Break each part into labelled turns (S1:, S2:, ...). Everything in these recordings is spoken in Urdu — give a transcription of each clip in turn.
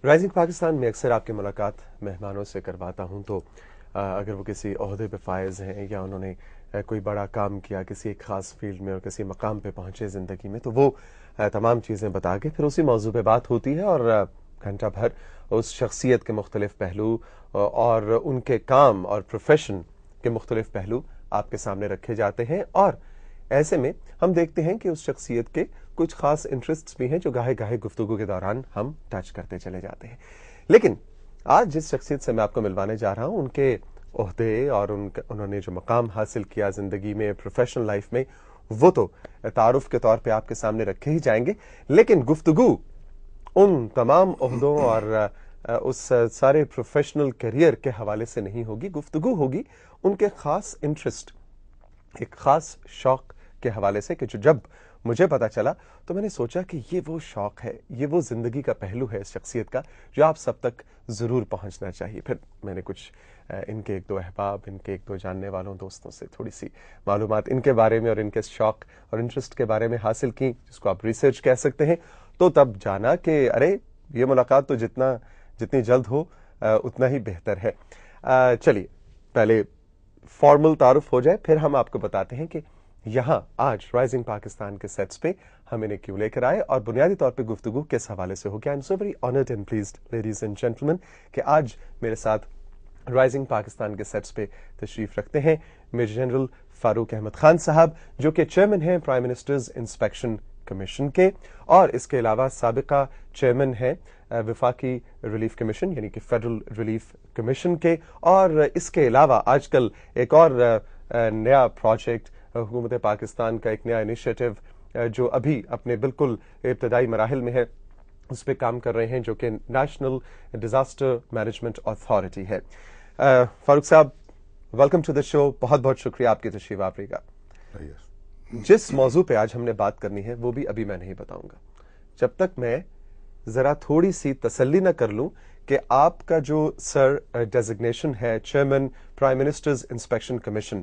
S1: رائزنگ پاکستان میں اکثر آپ کی ملاقات مہمانوں سے کرواتا ہوں تو اگر وہ کسی عہدے پہ فائز ہیں یا انہوں نے کوئی بڑا کام کیا کسی ایک خاص فیلڈ میں اور کسی مقام پہ پہنچے زندگی میں تو وہ تمام چیزیں بتا کے پھر اسی موضوع پہ بات ہوتی ہے اور گھنٹہ بھر اس شخصیت کے مختلف پہلو اور ان کے کام اور پروفیشن کے مختلف پہلو آپ کے سامنے رکھے جاتے ہیں، اور ایسے میں ہم دیکھتے ہیں کہ اس شخصیت کے کچھ خاص انٹرسٹس بھی ہیں جو گاہے گاہے گفتگو کے دوران ہم ٹچ کرتے چلے جاتے ہیں۔ لیکن آج جس شخصیت سے میں آپ کو ملوانے جا رہا ہوں، ان کے عہدے اور انہوں نے جو مقام حاصل کیا زندگی میں، پروفیشنل لائف میں، وہ تو تعارف کے طور پہ آپ کے سامنے رکھے ہی جائیں گے، لیکن گفتگو ان تمام عہدوں اور اس سارے پروفیشنل کیریئر کے حوالے سے نہیں ہوگی، گفتگو ہوگی ان کے خاص انٹرسٹ، ایک خاص شوق کے حوالے سے کہ جو جب مجھے پتا چلا تو میں نے سوچا کہ یہ وہ شوق ہے، یہ وہ زندگی کا پہلو ہے اس شخصیت کا جو آپ سب تک ضرور پہنچنا چاہیے۔ پھر میں نے کچھ ان کے ایک دو احباب، ان کے ایک دو جاننے والوں دوستوں سے تھوڑی سی معلومات ان کے بارے میں اور ان کے شوق اور انٹرسٹ کے بارے میں حاصل کی، جس کو آپ ریسرچ کہہ سکتے ہیں، تو تب جانا کہ ارے یہ ملاقات تو جتنی جلد ہو اتنا ہی بہتر ہے۔ چلیے پہلے فارمل تعارف ہو جائے، پھر ہم آپ کو بتاتے ہیں کہ یہاں آج رائزنگ پاکستان کے سیٹس پہ ہم انہیں کیوں لے کر آئے اور بنیادی طور پہ گفتگو کس حوالے سے ہوگی۔ I am so very honoured and pleased ladies and gentlemen کہ آج میرے ساتھ رائزنگ پاکستان کے سیٹس پہ تشریف رکھتے ہیں میجر جنرل فاروق احمد خان صاحب، جو کہ چیئرمین ہیں پرائم منسٹرز انسپیکشن کمیشن کے، اور اس کے علاوہ سابقہ چیئرمین ہیں وفاقی ریلیف کمیشن یعنی کہ فیڈرل ریلیف کمیشن کے، اور اس کے علاوہ آج کل ایک اور نیا پروجیکٹ حکومت پاکستان کا، ایک نیا انیشیٹو جو ابھی اپنے بالکل ابتدائی مراحل میں ہے، اس پہ کام کر رہے ہیں، جو کہ نیشنل ڈیزاسٹر مینجمنٹ اتھارٹی ہے۔ فاروق صاحب، ویلکم ٹو دا شو، بہت بہت شکریہ آپ کی تشریف آوری کا۔ جس موضوع پہ آج ہم نے بات کرنی ہے وہ بھی ابھی میں نہیں بتاؤں گا جب تک میں ذرا تھوڑی سی تسلی نہ کر لوں کہ آپ کا جو سر ڈیزگنیشن ہے chairman prime ministers inspection commission,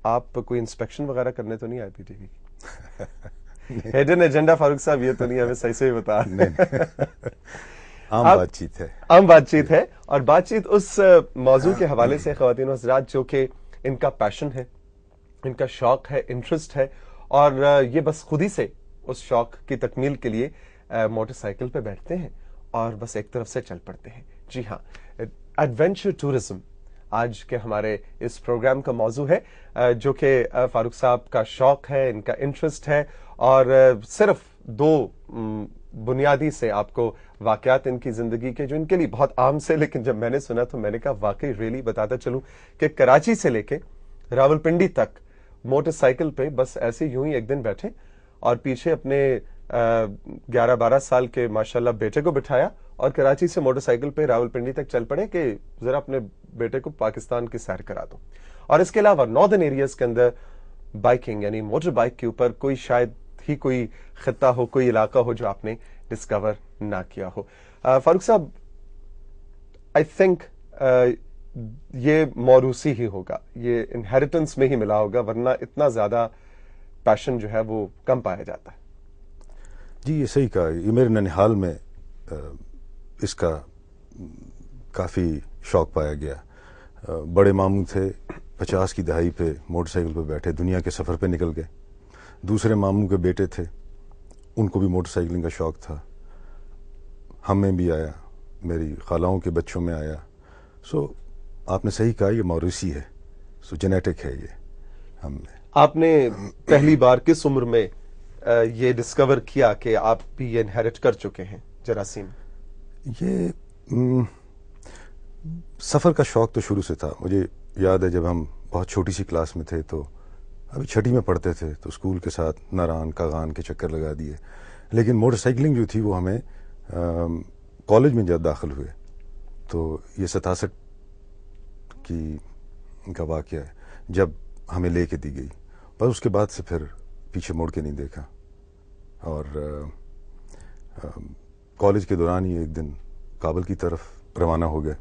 S1: آپ کوئی انسپیکشن وغیرہ کرنے تو نہیں آئی پی ٹی وی کی؟ ہیڈن ایجنڈا فاروق صاحب یہ تو نہیں، ہمیں صحیح سے بتا۔
S2: عام بات چیت ہے،
S1: عام بات چیت ہے، اور بات چیت اس موضوع کے حوالے سے خواتین و حضرات جو کہ ان کا پیشن ہے، ان کا شوق ہے، انٹرسٹ ہے، اور یہ بس خود ہی سے اس شوق کی تکمیل کے لیے موٹر سائیکل پہ بیٹھتے ہیں اور بس ایک طرف سے چل پڑتے ہیں۔ جی ہاں، ایڈونچر ٹورزم آج کے ہمارے اس پروگرام کا موضوع ہے، جو کہ فاروق صاحب کا شوق ہے، ان کا انٹرسٹ ہے، اور صرف دو بنیادی سے آپ کو واقعات ان کی زندگی کے جو ان کے لیے بہت عام سے، لیکن جب میں نے سنا تو میں نے کہا واقعی ریلی بتاتا چلوں کہ کراچی سے لے کے راولپنڈی تک موٹر سائیکل پہ بس ایسے یوں ہی ایک دن بیٹھے اور پیچھے اپنے 11-12 سال کے ماشاءاللہ بیٹے کو بٹھایا اور کراچی سے موٹر سائیکل پہ راولپنڈی تک چل پڑے کہ ذرا اپنے بیٹے کو پاکستان کی سیر کرا دو۔ اور اس کے علاوہ ناردرن ایریاز کے اندر بائکنگ یعنی موٹر بائک کے اوپر کوئی شاید ہی کوئی خطہ ہو، کوئی علاقہ ہو جو آپ نے ڈسکور نہ کیا ہو۔ فاروق صاحب، آئی تھنک یہ موروثی ہی ہوگا، یہ انہیریٹنس میں ہی ملا ہوگا، ورنہ اتنا زیادہ پیشن جو ہے وہ کم پایا جاتا ہے۔
S2: جی یہ صحیح کہا، یہ میرے ننہال میں اس کا کافی شوق پایا گیا۔ بڑے ماموں تھے، 50 کی دہائی پہ موٹر سائیکل پہ بیٹھے دنیا کے سفر پہ نکل گئے۔ دوسرے ماموں کے بیٹے تھے، ان کو بھی موٹر سائیکلنگ کا شوق تھا، ہمیں بھی آیا، میری خالاؤں کے بچوں میں آیا۔ سو آپ نے صحیح کہا، یہ موروثی ہے، سو جینیٹک ہے یہ ہم میں۔
S1: آپ نے پہلی بار کس عمر میں یہ ڈسکور کیا کہ آپ بھی یہ انہیریٹ کر چکے ہیں جراثیم؟
S2: یہ سفر کا شوق تو شروع سے تھا۔ مجھے یاد ہے جب ہم بہت چھوٹی سی کلاس میں تھے تو ابھی چھٹی میں پڑھتے تھے تو اسکول کے ساتھ ناران کاغان کے چکر لگا دیے، لیکن موٹر سائیکلنگ جو تھی وہ ہمیں کالج میں جب داخل ہوئے تو یہ 67 کا واقعہ ہے جب ہمیں لے کے دی گئی، بس اس کے بعد سے پھر پیچھے موڑ کے نہیں دیکھا۔ اور کالج کے دوران ہی ایک دن کابل کی طرف روانہ ہو گئے۔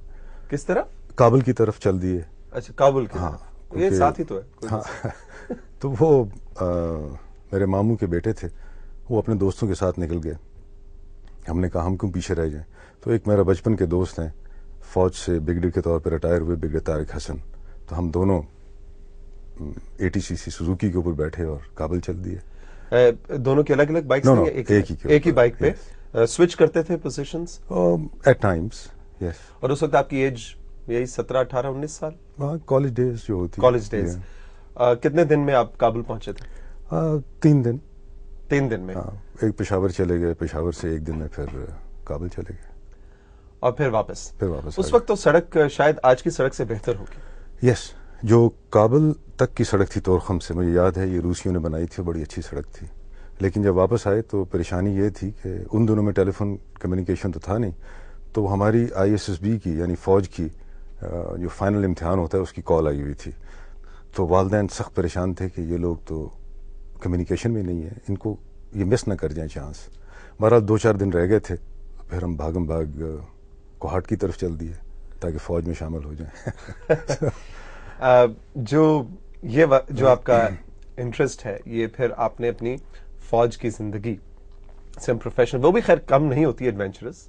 S1: کس طرح؟
S2: کابل کی طرف چل دیے۔
S1: اچھا، کابل کی
S2: ہاں،
S1: طرف، یہ ساتھ ہی تو ہے۔
S2: ہاں تو وہ میرے ماموں کے بیٹے تھے، وہ اپنے دوستوں کے ساتھ نکل گئے۔ ہم نے کہا ہم کیوں پیچھے رہ جائیں، تو ایک میرا بچپن کے دوست ہیں، فوج سے بریگیڈیئر کے طور پہ ریٹائر ہوئے، بریگیڈیئر طارق حسن، تو ہم دونوں ATCC سوزوکی کے اوپر بیٹھے اور کابل چل دیے.
S1: دونوں کی الگ الگ بائکس
S2: No, no,
S1: تھیں؟ ایک ہی بائک پہ سوئچ کرتے تھے پوزیشنز؟
S2: ایٹ ٹائمس یس.
S1: اور اس وقت آپ کی ایج یہی 17 18 19 سال؟
S2: کالج ڈیز جو ہوتی،
S1: کالج ڈیز. کتنے دن میں آپ کابل پہنچے تھے؟
S2: 3 دن.
S1: 3 دن میں.
S2: ایک پشاور چلے گئے، پشاور سے 1 دن میں پھر کابل چلے گئے
S1: اور پھر واپس.
S2: اس
S1: وقت تو سڑک شاید آج کی سڑک سے بہتر ہوگی.
S2: یس. جو کابل تک کی سڑک تھی تورخم سے، مجھے یاد ہے یہ روسیوں نے بنائی تھی، بڑی اچھی سڑک تھی. لیکن جب واپس آئے تو پریشانی یہ تھی کہ ان دنوں میں ٹیلی فون کمیونیکیشن تو تھا نہیں، تو ہماری ISSB کی یعنی فوج کی جو فائنل امتحان ہوتا ہے اس کی کال آئی ہوئی تھی. تو والدین سخت پریشان تھے کہ یہ لوگ تو کمیونیکیشن میں نہیں ہے، ان کو یہ مس نہ کر جائیں چانس. بہرحال 2-4 دن رہ گئے تھے، پھر ہم بھاگم بھاگ کوہاٹ کی طرف چل دیے تاکہ فوج میں شامل ہو جائیں.
S1: جو آپ کا انٹرسٹ ہے، یہ پھر آپ نے اپنی فوج کی زندگی سے پروفیشن، وہ بھی خیر کم نہیں ہوتی ایڈونچرس،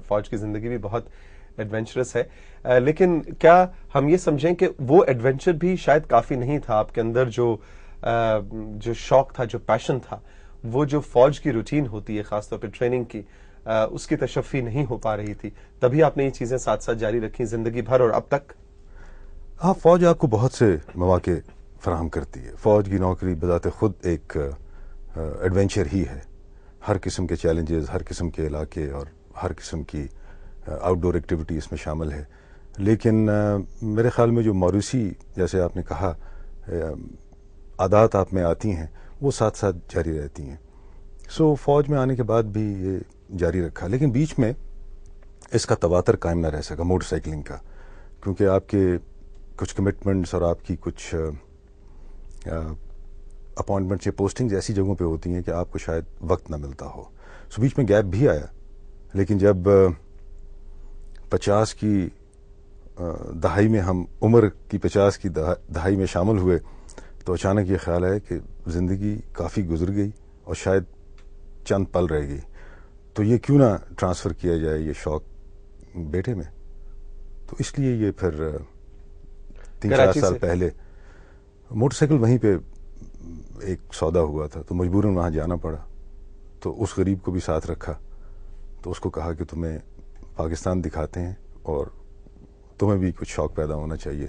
S1: فوج کی زندگی بھی بہت ایڈونچرس ہے، لیکن کیا ہم یہ سمجھیں کہ وہ ایڈونچر بھی شاید کافی نہیں تھا آپ کے اندر؟ جو شوق تھا، جو پیشن تھا، وہ جو فوج کی روٹین ہوتی ہے خاص طور پہ ٹریننگ کی، اس کی تشفی نہیں ہو پا رہی تھی، تبھی آپ نے یہ چیزیں ساتھ ساتھ جاری رکھی زندگی بھر اور اب تک؟
S2: ہاں، فوج آپ کو بہت سے مواقع فراہم کرتی ہے. فوج کی نوکری بذات خود ایک ایڈونچر ہی ہے. ہر قسم کے چیلنجز، ہر قسم کے علاقے اور ہر قسم کی آؤٹ ڈور ایکٹیویٹی اس میں شامل ہے. لیکن میرے خیال میں جو موروثی، جیسے آپ نے کہا، عادات آپ میں آتی ہیں، وہ ساتھ ساتھ جاری رہتی ہیں. سو فوج میں آنے کے بعد بھی یہ جاری رکھا، لیکن بیچ میں اس کا تواتر قائم نہ رہ سکا موٹر سائیکلنگ کا، کیونکہ آپ کے کچھ کمٹمنٹس اور آپ کی کچھ اپوائنٹمنٹس یا پوسٹنگز ایسی جگہوں پہ ہوتی ہیں کہ آپ کو شاید وقت نہ ملتا ہو. سو بیچ میں گیپ بھی آیا. لیکن جب 50 کی دہائی میں ہم عمر کی 50 کی دہائی میں شامل ہوئے تو اچانک یہ خیال ہے کہ زندگی کافی گزر گئی اور شاید چند پل رہ گئی، تو یہ کیوں نہ ٹرانسفر کیا جائے یہ شوق بیٹے میں. تو اس لیے یہ پھر 3-4 سال پہلے موٹر سائیکل وہیں پہ ایک سودا ہوا تھا تو مجبوراً وہاں جانا پڑا. تو اس غریب کو بھی ساتھ رکھا، تو اس کو کہا کہ تمہیں پاکستان دکھاتے ہیں اور تمہیں بھی کچھ شوق پیدا ہونا چاہیے.